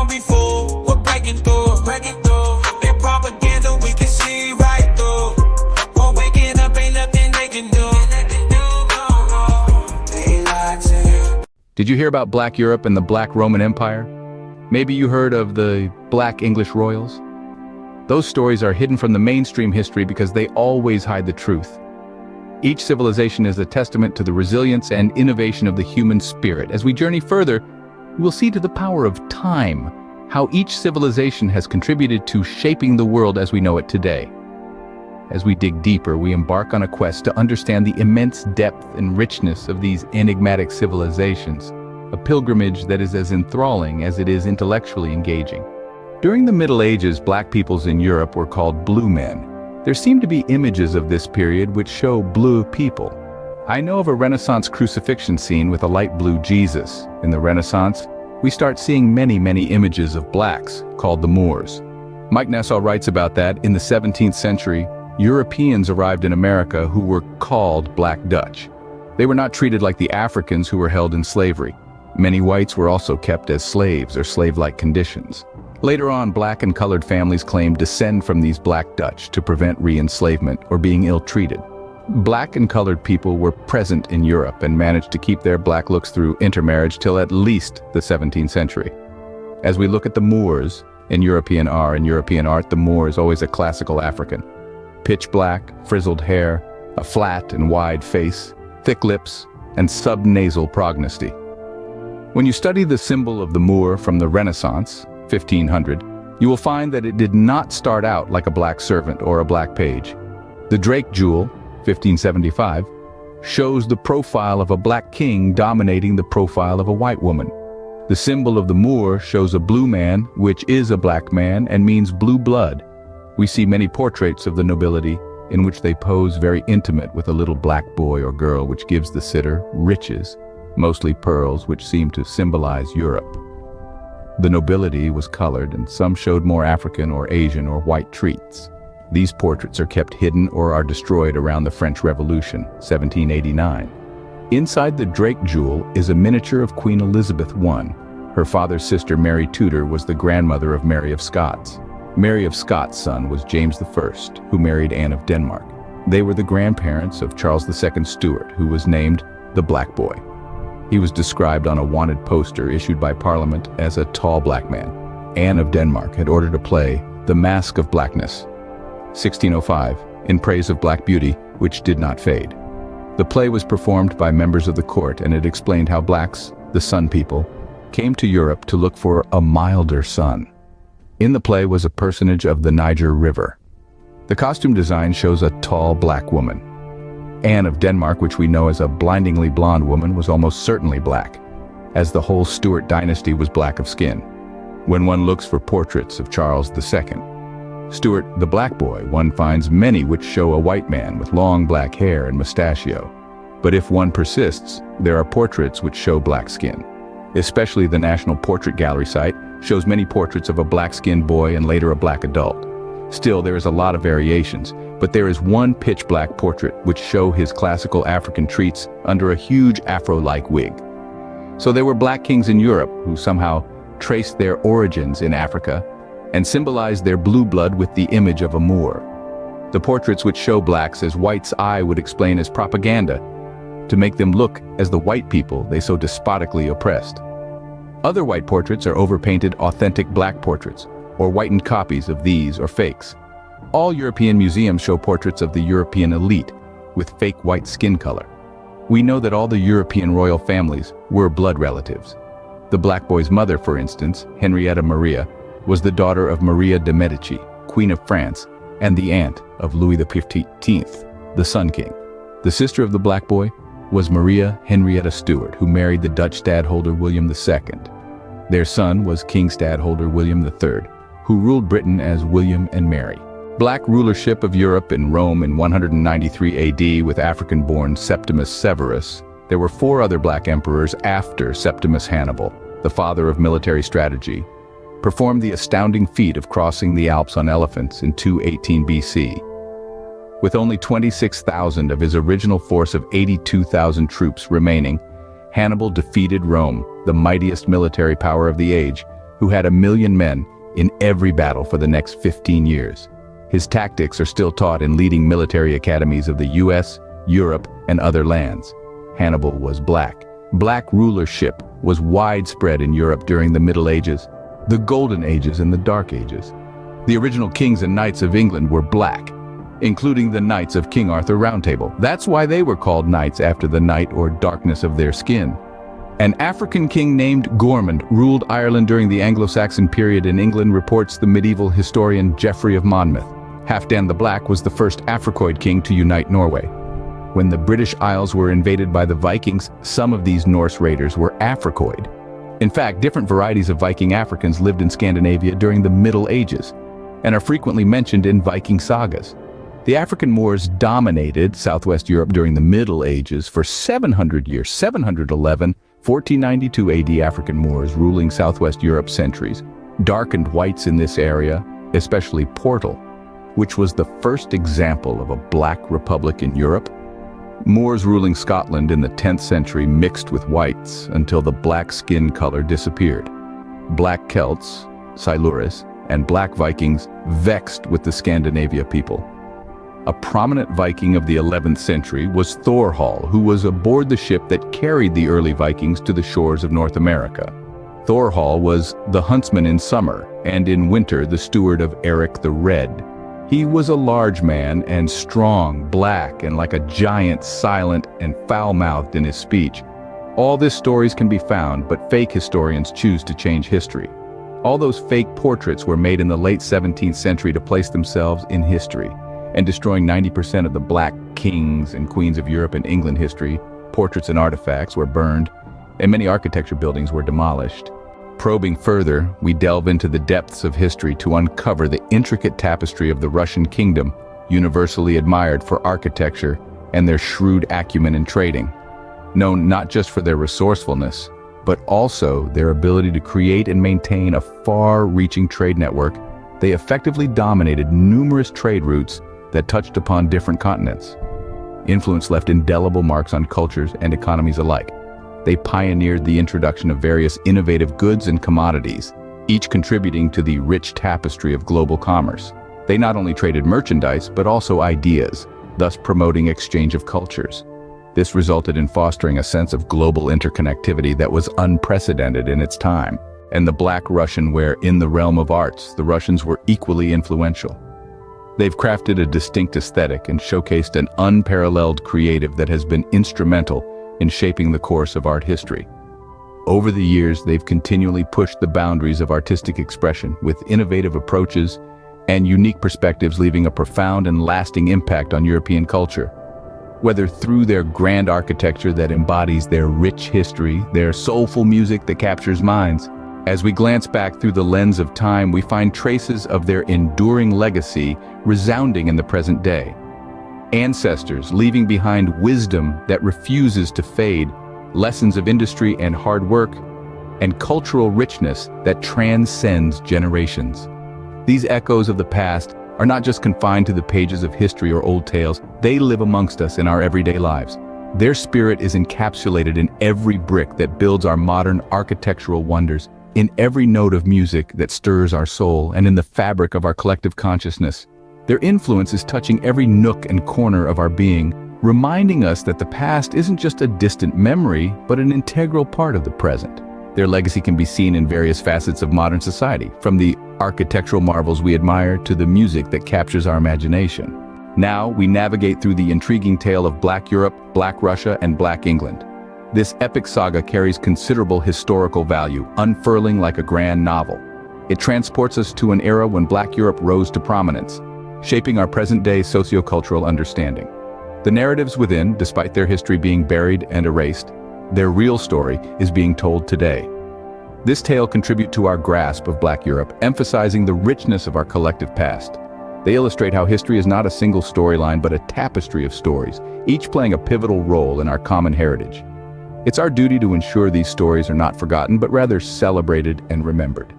won't be fooled. We're breaking through, breaking through. Their propaganda we can see right through. We're waking up, ain't nothing they can do. They lied to you. Did you hear about Black Europe and the Black Roman Empire? Maybe you heard of the Black English royals? Those stories are hidden from the mainstream history because they always hide the truth. Each civilization is a testament to the resilience and innovation of the human spirit. As we journey further, we will see to the power of time, how each civilization has contributed to shaping the world as we know it today. As we dig deeper, we embark on a quest to understand the immense depth and richness of these enigmatic civilizations, a pilgrimage that is as enthralling as it is intellectually engaging. During the Middle Ages, Black peoples in Europe were called blue men. There seem to be images of this period which show blue people. I know of a Renaissance crucifixion scene with a light blue Jesus. In the Renaissance, we start seeing many images of blacks, called the Moors. Mike Nassau writes about that in the 17th century, Europeans arrived in America who were called Black Dutch. They were not treated like the Africans who were held in slavery. Many whites were also kept as slaves or slave-like conditions. Later on, black and colored families claimed descent from these Black Dutch to prevent re-enslavement or being ill-treated. Black and colored people were present in Europe and managed to keep their black looks through intermarriage till at least the 17th century. As we look at the Moors in European art, the Moor is always a classical African. Pitch black, frizzled hair, a flat and wide face, thick lips, and subnasal prognosty. When you study the symbol of the Moor from the Renaissance, 1500, you will find that it did not start out like a black servant or a black page. The Drake jewel, 1575, shows the profile of a black king dominating the profile of a white woman. The symbol of the Moor shows a blue man, which is a black man and means blue blood. We see many portraits of the nobility in which they pose very intimate with a little black boy or girl, which gives the sitter riches, mostly pearls, which seem to symbolize Europe. The nobility was colored, and some showed more African or Asian or white traits. These portraits are kept hidden or are destroyed around the French Revolution, 1789. Inside the Drake jewel is a miniature of Queen Elizabeth I. Her father's sister Mary Tudor was the grandmother of Mary of Scots. Mary of Scots' son was James I, who married Anne of Denmark. They were the grandparents of Charles II Stuart, who was named the Black Boy. He was described on a wanted poster issued by Parliament as a tall black man. Anne of Denmark had ordered a play, The Mask of Blackness, 1605, in praise of black beauty, which did not fade. The play was performed by members of the court, and it explained how blacks, the sun people, came to Europe to look for a milder sun. In the play was a personage of the Niger River. The costume design shows a tall black woman. Anne of Denmark, which we know as a blindingly blonde woman, was almost certainly black, as the whole Stuart dynasty was black of skin. When one looks for portraits of Charles II, Stuart the Black Boy, one finds many which show a white man with long black hair and mustachio. But if one persists, there are portraits which show black skin. Especially the National Portrait Gallery site shows many portraits of a black-skinned boy and later a black adult. Still, there is a lot of variations, but there is one pitch-black portrait which show his classical African traits under a huge afro-like wig. So there were black kings in Europe who somehow traced their origins in Africa and symbolized their blue blood with the image of a Moor. The portraits which show blacks as whites I would explain as propaganda, to make them look as the white people they so despotically oppressed. Other white portraits are overpainted authentic black portraits, or whitened copies of these or fakes. All European museums show portraits of the European elite with fake white skin color. We know that all the European royal families were blood relatives. The Black Boy's mother, for instance, Henrietta Maria, was the daughter of Maria de' Medici, Queen of France, and the aunt of Louis XV, the Sun King. The sister of the Black Boy was Maria Henrietta Stuart, who married the Dutch stadtholder William II. Their son was King Stadtholder William III, who ruled Britain as William and Mary. Black rulership of Europe in Rome in 193 AD with African-born Septimus Severus. There were 4 other black emperors after Septimus Hannibal, the father of military strategy, performed the astounding feat of crossing the Alps on elephants in 218 BC. With only 26,000 of his original force of 82,000 troops remaining, Hannibal defeated Rome, the mightiest military power of the age, who had 1,000,000 men in every battle for the next 15 years. His tactics are still taught in leading military academies of the US, Europe, and other lands. Hannibal was black. Black rulership was widespread in Europe during the Middle Ages, the Golden Ages, and the Dark Ages. The original kings and knights of England were black, including the Knights of King Arthur Round Table. That's why they were called knights, after the night or darkness of their skin. An African king named Gormund ruled Ireland during the Anglo-Saxon period in England, reports the medieval historian Geoffrey of Monmouth. Halfdan the Black was the first Africoid king to unite Norway. When the British Isles were invaded by the Vikings, some of these Norse raiders were Africoid. In fact, different varieties of Viking Africans lived in Scandinavia during the Middle Ages and are frequently mentioned in Viking sagas. The African Moors dominated southwest Europe during the Middle Ages for 700 years. 711, 1492 AD African Moors ruling southwest Europe centuries. Darkened whites in this area, especially Portugal, which was the first example of a black republic in Europe. Moors ruling Scotland in the 10th century mixed with whites until the black skin color disappeared. Black Celts, Silures, and black Vikings vexed with the Scandinavia people. A prominent Viking of the 11th century was Thorhall, who was aboard the ship that carried the early Vikings to the shores of North America. Thorhall was the huntsman in summer, and in winter the steward of Eric the Red. He was a large man and strong, black, and like a giant, silent and foul-mouthed in his speech. All these stories can be found, but fake historians choose to change history. All those fake portraits were made in the late 17th century to place themselves in history, and destroying 90% of the black kings and queens of Europe and England history. Portraits and artifacts were burned, and many architecture buildings were demolished. Probing further, we delve into the depths of history to uncover the intricate tapestry of the Russian kingdom, universally admired for architecture and their shrewd acumen in trading. Known not just for their resourcefulness, but also their ability to create and maintain a far-reaching trade network, they effectively dominated numerous trade routes that touched upon different continents. Influence left indelible marks on cultures and economies alike. They pioneered the introduction of various innovative goods and commodities, each contributing to the rich tapestry of global commerce. They not only traded merchandise, but also ideas, thus promoting exchange of cultures. This resulted in fostering a sense of global interconnectivity that was unprecedented in its time, and the Black Russian, where in the realm of arts, the Russians were equally influential. They've crafted a distinct aesthetic and showcased an unparalleled creative that has been instrumental in shaping the course of art history. Over the years, they've continually pushed the boundaries of artistic expression with innovative approaches and unique perspectives, leaving a profound and lasting impact on European culture. Whether through their grand architecture that embodies their rich history, their soulful music that captures minds. As we glance back through the lens of time, we find traces of their enduring legacy resounding in the present day. Ancestors leaving behind wisdom that refuses to fade, lessons of industry and hard work, and cultural richness that transcends generations. These echoes of the past are not just confined to the pages of history or old tales, they live amongst us in our everyday lives. Their spirit is encapsulated in every brick that builds our modern architectural wonders, in every note of music that stirs our soul, and in the fabric of our collective consciousness. Their influence is touching every nook and corner of our being, reminding us that the past isn't just a distant memory, but an integral part of the present. Their legacy can be seen in various facets of modern society, from the architectural marvels we admire to the music that captures our imagination. Now we navigate through the intriguing tale of Black Europe, Black Russia, and Black England. This epic saga carries considerable historical value, unfurling like a grand novel. It transports us to an era when Black Europe rose to prominence, shaping our present-day socio-cultural understanding. The narratives within, despite their history being buried and erased, their real story is being told today. This tale contributes to our grasp of Black Europe, emphasizing the richness of our collective past. They illustrate how history is not a single storyline but a tapestry of stories, each playing a pivotal role in our common heritage. It's our duty to ensure these stories are not forgotten but rather celebrated and remembered.